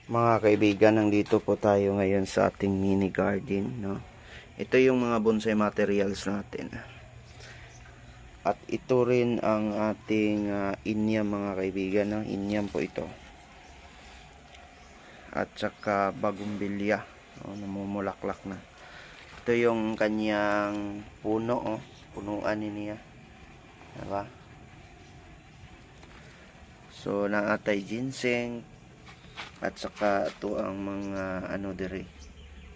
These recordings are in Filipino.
Mga kaibigan, nandito po tayo ngayon sa ating mini garden, no? Ito yung mga bonsai materials natin. At ito rin ang ating inyam, mga kaibigan, no? Inyam po ito. At saka bagumbilya, no? Namumulaklak na. Ito yung kanyang puno, oh. Punuan niya. Diba? So, naatay ginseng. At saka ito ang mga ano dire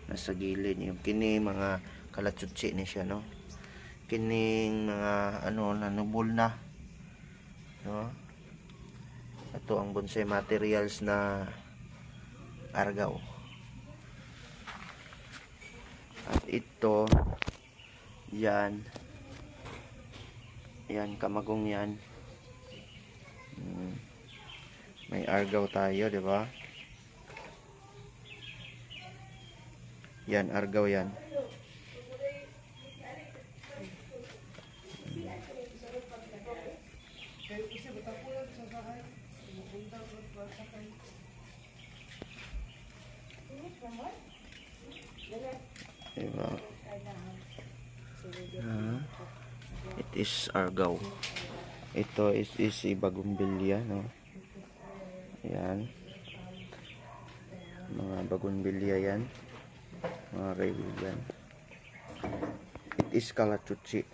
nasa gilid, yung kini mga kalatsutsi ni siya, no? Kining mga ano nanubol na, no? Ito ang bonsai materials na argaw. At ito yan kamagong yan. May argaw tayo, di ba? Yan, argaw yan. Diba? It is argaw. Ito is bagumbilya, no? Yan. Mga bagumbilya yan. Mga kaibigan. It is kalatsutsi.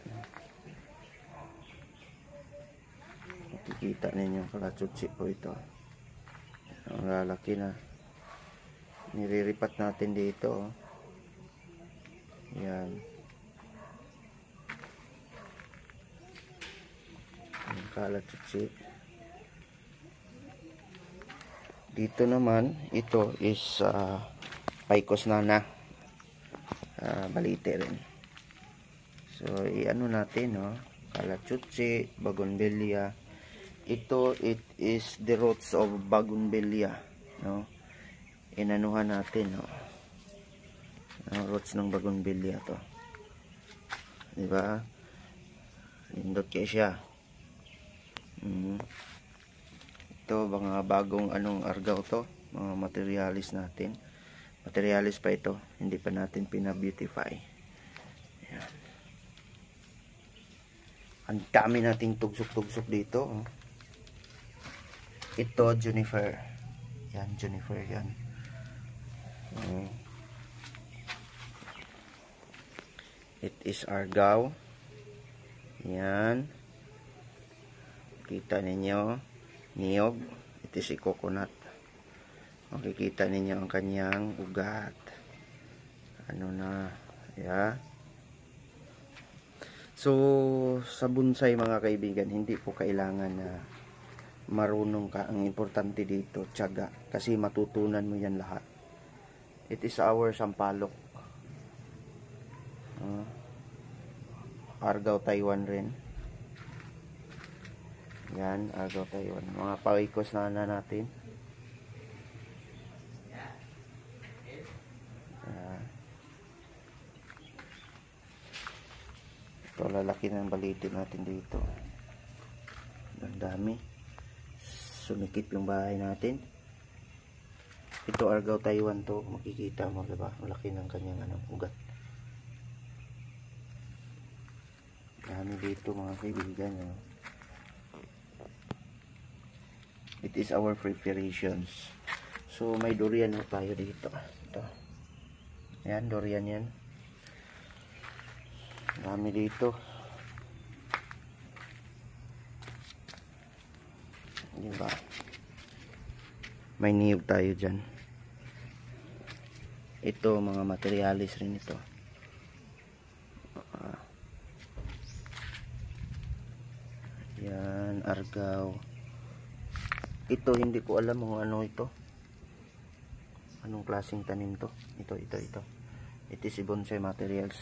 Makikita ninyo kalatsutsi po ito. Ang lalaki na. Niriripat natin dito, oh. Yan. Ang kalatsutsi. Dito naman, ito is Picos nana. Balite rin. So, i-ano natin, no? Kalatsutsi, bagumbilya. Ito, it is the roots of bagumbilya, no? Inanuhan natin, no? Roots ng bagumbilya to. Diba? Lindot kayo siya. Ito, mga bagong argaw to. Mga materialis natin. Materialis pa ito. Hindi pa natin pina-beautify. Ayan. Ang dami nating tugsok-tugsok dito, oh. Ito, juniper. Yan, juniper yan. It is argaw. Yan. Kita ninyo. Niyog. It is coconut. Makikita ninyo ang kanyang ugat. Ano na. Yeah. So, sa bonsai, mga kaibigan, hindi po kailangan na marunong ka. Ang importante dito, tiyaga. Kasi matutunan mo yan lahat. It is our sampalok. Argaw Taiwan rin. Yan, argaw Taiwan. Mga pawikos na natin. Ito, lalaki ng baliti natin dito. Ang dami. Sumikip yung bahay natin. Ito, argaw Taiwan to. Makikita mo, diba? Malaki ng kanyang ugat. Dami dito, mga kaibigan, no? It is our preparations. So, may durian na tayo dito. Ito. Ayan, durian yan. Dami dito. Diba? May niyog tayo dyan. Ito, mga materialis rin ito. Yan, argaw. Ito, hindi ko alam kung ano ito. Anong klaseng tanim to? Ito. It is bonsai materials.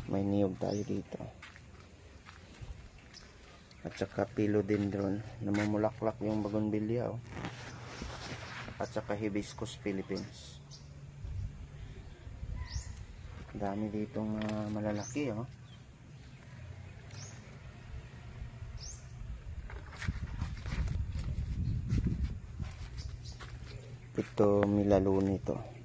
May niyog tayo dito. At saka philodendron. Namumulaklak yung bagumbilya, oh. At saka hibiscus Philippines. Dami ditong malalaki, oh. Ito milaluni to.